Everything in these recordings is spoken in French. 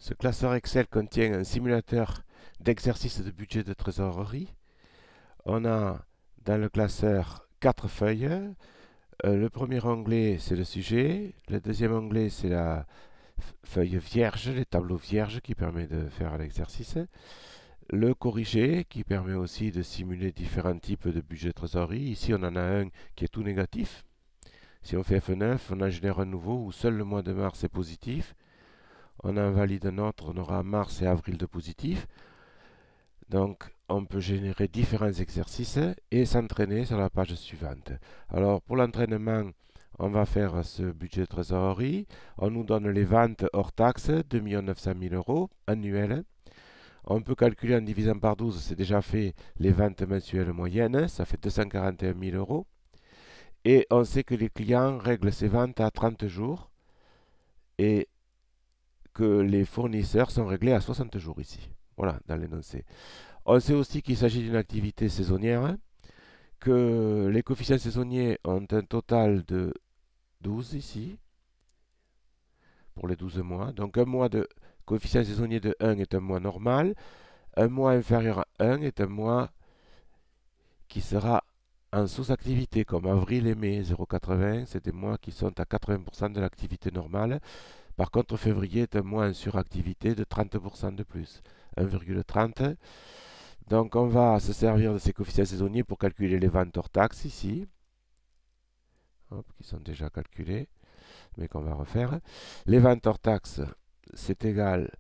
Ce classeur Excel contient un simulateur d'exercice de budget de trésorerie. On a dans le classeur 4 feuilles. Le premier onglet, c'est le sujet. Le deuxième onglet, c'est la feuille vierge, les tableaux vierges qui permet de faire l'exercice. Le corrigé qui permet aussi de simuler différents types de budget de trésorerie. Ici, on en a un qui est tout négatif. Si on fait F9, on en génère un nouveau où seul le mois de mars est positif. On invalide un autre, on aura mars et avril de positif. Donc, on peut générer différents exercices et s'entraîner sur la page suivante. Alors, pour l'entraînement, on va faire ce budget de trésorerie. On nous donne les ventes hors taxes, 2 900 000 euros annuels. On peut calculer en divisant par 12, c'est déjà fait, les ventes mensuelles moyennes, ça fait 241 000 euros. Et on sait que les clients règlent ces ventes à 30 jours et que les fournisseurs sont réglés à 60 jours ici. Voilà, dans l'énoncé. On sait aussi qu'il s'agit d'une activité saisonnière, que les coefficients saisonniers ont un total de 12 ici, pour les 12 mois. Donc un mois de coefficient saisonnier de 1 est un mois normal. Un mois inférieur à 1 est un mois qui sera en sous-activité, comme avril et mai, 0,80, c'est des mois qui sont à 80% de l'activité normale. Par contre, février est un mois en suractivité de 30% de plus, 1,30. Donc on va se servir de ces coefficients saisonniers pour calculer les ventes hors taxes ici, hop, qui sont déjà calculés, mais qu'on va refaire. Les ventes hors taxes, c'est égal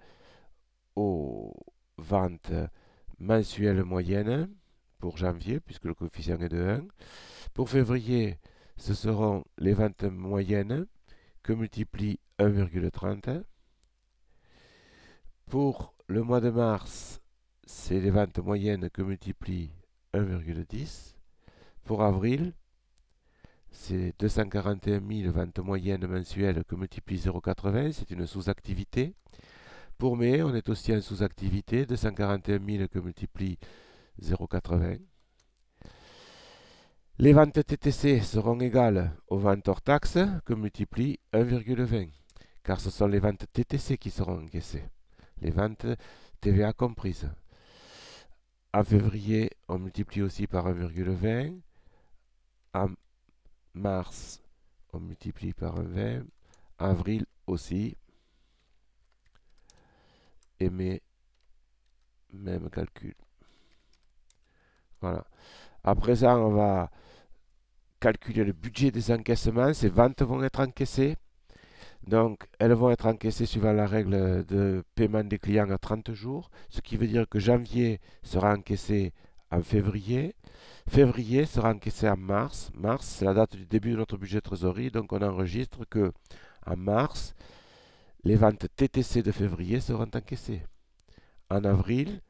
aux ventes mensuelles moyennes pour janvier, puisque le coefficient est de 1. Pour février, ce seront les ventes moyennes que multiplie 1,30. Pour le mois de mars, c'est les ventes moyennes que multiplie 1,10. Pour avril, c'est 241 000 ventes moyennes mensuelles que multiplie 0,80, c'est une sous-activité. Pour mai, on est aussi en sous-activité, 241 000 que multiplie 0,80. Les ventes TTC seront égales aux ventes hors taxes que multiplie 1,20, car ce sont les ventes TTC qui seront encaissées, les ventes TVA comprises. En février, on multiplie aussi par 1,20. En mars, on multiplie par 1,20. Avril aussi. Et mai, même calcul. Voilà. À présent, on va calculer le budget des encaissements. Ces ventes vont être encaissées. Donc, elles vont être encaissées suivant la règle de paiement des clients à 30 jours. Ce qui veut dire que janvier sera encaissé en février. Février sera encaissé en mars. Mars, c'est la date du début de notre budget de trésorerie. Donc, on enregistre que en mars, les ventes TTC de février seront encaissées. En avril,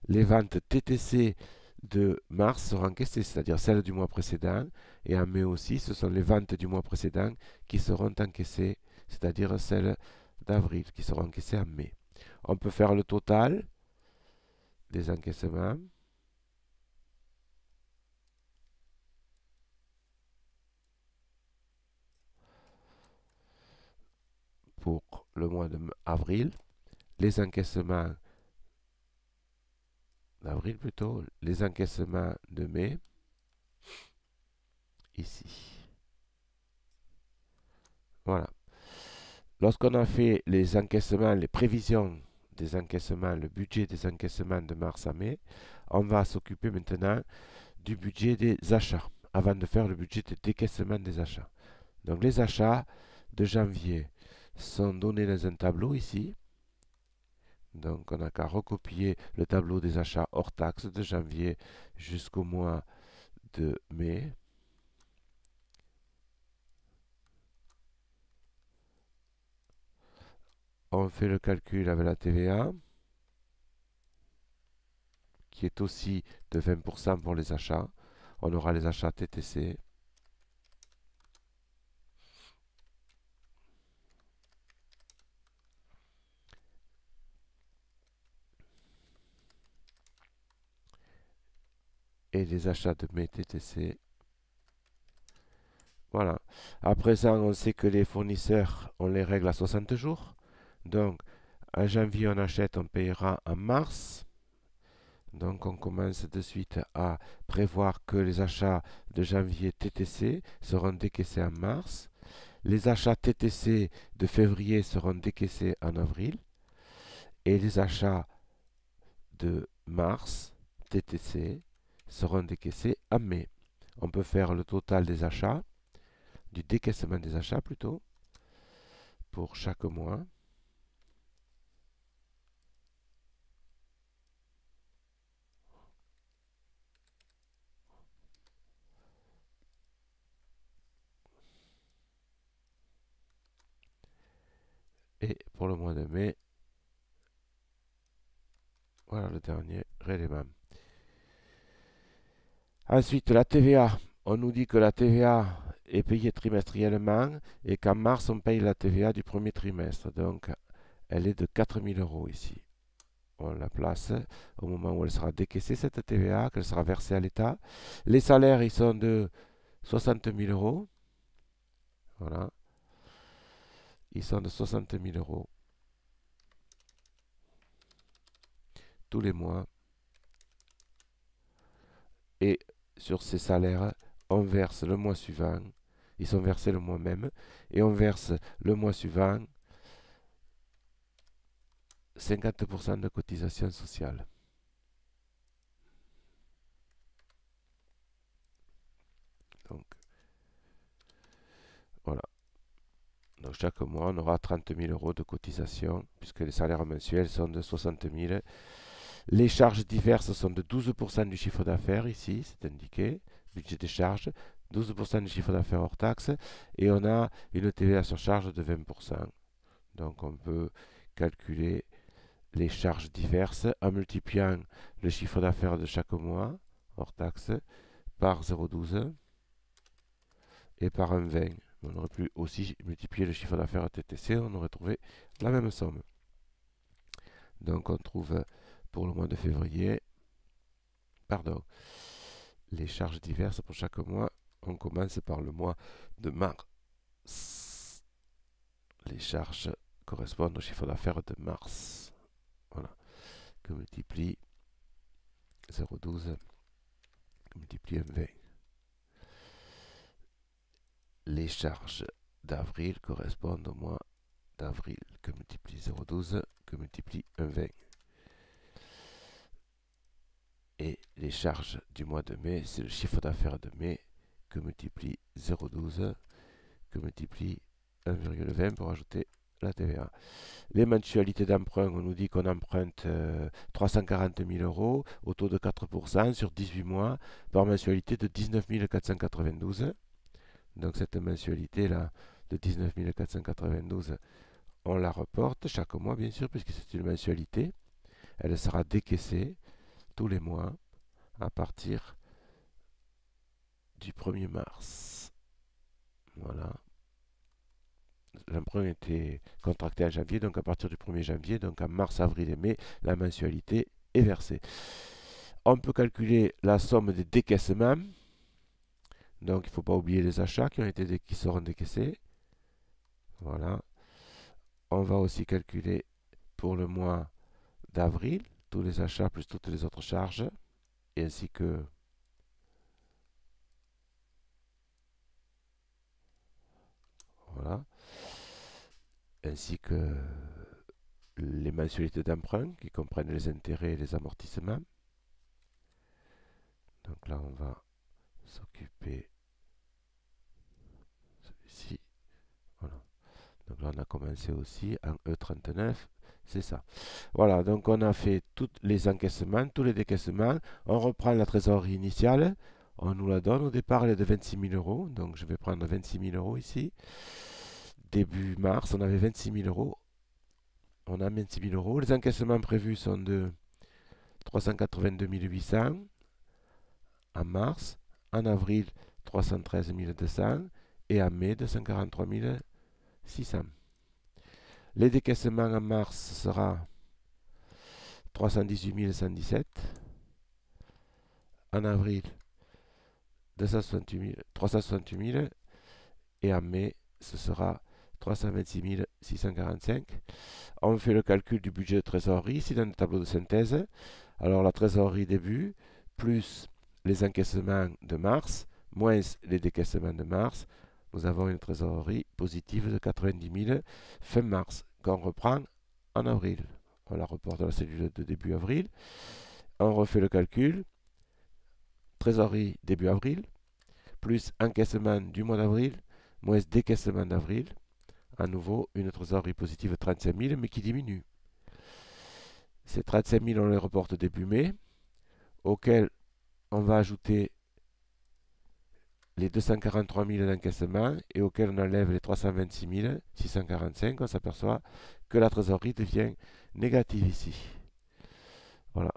les ventes TTC de mars seront encaissées, c'est-à-dire celles du mois précédent. Et en mai aussi, ce sont les ventes du mois précédent qui seront encaissées, c'est-à-dire celles d'avril qui seront encaissées en mai. On peut faire le total des encaissements. Pour le mois d'avril, les encaissements d'avril plutôt, les encaissements de mai, ici. Voilà. Lorsqu'on a fait les encaissements, les prévisions des encaissements, le budget des encaissements de mars à mai, on va s'occuper maintenant du budget des achats, avant de faire le budget de décaissement des achats. Donc les achats de janvier sont donnés dans un tableau ici. Donc on n'a qu'à recopier le tableau des achats hors taxes de janvier jusqu'au mois de mai. On fait le calcul avec la TVA, qui est aussi de 20% pour les achats. On aura les achats TTC. Et les achats de mes TTC. Voilà. À présent, on sait que les fournisseurs, on les règle à 60 jours. Donc, En janvier, on achète, on payera en mars. Donc on commence de suite à prévoir que les achats de janvier TTC seront décaissés en mars. Les achats TTC de février seront décaissés en avril. Et les achats de mars TTC seront décaissés en mai. On peut faire le total des achats, du décaissement des achats plutôt, pour chaque mois. Et pour le mois de mai, voilà le dernier élément. Ensuite, la TVA. On nous dit que la TVA est payée trimestriellement et qu'en mars, on paye la TVA du premier trimestre. Donc, elle est de 4 000 euros ici. On la place au moment où elle sera décaissée, cette TVA, qu'elle sera versée à l'État. Les salaires, ils sont de 60 000 euros. Voilà. Ils sont de 60 000 euros tous les mois. Et sur ces salaires, on verse le mois suivant. Ils sont versés le mois même. Et on verse le mois suivant 50% de cotisation sociale. Donc, voilà. Donc, chaque mois, on aura 30 000 euros de cotisation, puisque les salaires mensuels sont de 60 000. Les charges diverses sont de 12% du chiffre d'affaires, ici, c'est indiqué. Budget des charges, 12% du chiffre d'affaires hors taxe. Et on a une TVA sur charge de 20%. Donc, on peut calculer les charges diverses en multipliant le chiffre d'affaires de chaque mois, hors taxe, par 0,12 et par 1,20. On aurait pu aussi multiplier le chiffre d'affaires TTC, on aurait trouvé la même somme. Donc on trouve pour le mois de février, pardon, les charges diverses pour chaque mois. On commence par le mois de mars. Les charges correspondent au chiffre d'affaires de mars. Voilà. Que multiplie 0,12 multiplie 1,20. Les charges d'avril correspondent au mois d'avril que multiplie 0,12 que multiplie 1,20. Et les charges du mois de mai, c'est le chiffre d'affaires de mai que multiplie 0,12 que multiplie 1,20 pour ajouter la TVA. Les mensualités d'emprunt, on nous dit qu'on emprunte 340 000 euros au taux de 4% sur 18 mois par mensualité de 19 492. Donc cette mensualité-là de 19 492, on la reporte chaque mois, bien sûr, puisque c'est une mensualité. Elle sera décaissée tous les mois à partir du 1er mars. Voilà. L'emprunt était contracté en janvier, donc à partir du 1er janvier, donc en mars, avril et mai, la mensualité est versée. On peut calculer la somme des décaissements. Donc il ne faut pas oublier les achats qui seront décaissés. Voilà. On va aussi calculer pour le mois d'avril tous les achats plus toutes les autres charges, ainsi que voilà, ainsi que les mensualités d'emprunt qui comprennent les intérêts et les amortissements. Donc là, on va s'occuper celui-ci. Voilà. Donc là, on a commencé aussi en E39. C'est ça. Voilà, donc on a fait tous les encaissements, tous les décaissements. On reprend la trésorerie initiale. On nous la donne. Au départ, elle est de 26 000 euros. Donc je vais prendre 26 000 euros ici. Début mars, on avait 26 000 euros. On a 26 000 euros. Les encaissements prévus sont de 382 800 en mars. En avril, 313 200. Et en mai, 243 600. Les décaissements en mars sera 318 117. En avril, 368 000. Et en mai, ce sera 326 645. on fait le calcul du budget de trésorerie ici dans le tableau de synthèse. Alors la trésorerie début plus les encaissements de mars moins les décaissements de mars, nous avons une trésorerie positive de 90 000 fin mars qu'on reprend en avril. On la reporte dans la cellule de début avril. On refait le calcul. Trésorerie début avril plus encaissement du mois d'avril moins décaissement d'avril. À nouveau, une trésorerie positive de 35 000, mais qui diminue. Ces 35 000, on les reporte début mai, auquel on va ajouter les 243 000 d'encaissement et auquel on enlève les 326 645, on s'aperçoit que la trésorerie devient négative ici. Voilà,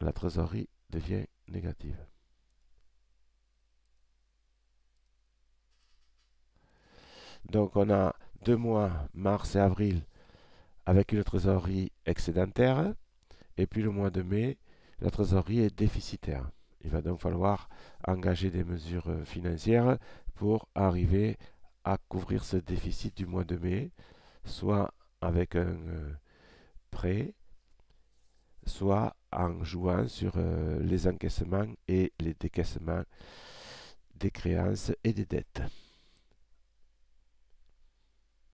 la trésorerie devient négative. Donc on a 2 mois, mars et avril, avec une trésorerie excédentaire. Et puis le mois de mai, la trésorerie est déficitaire. Il va donc falloir engager des mesures financières pour arriver à couvrir ce déficit du mois de mai, soit avec un prêt, soit en jouant sur les encaissements et les décaissements des créances et des dettes.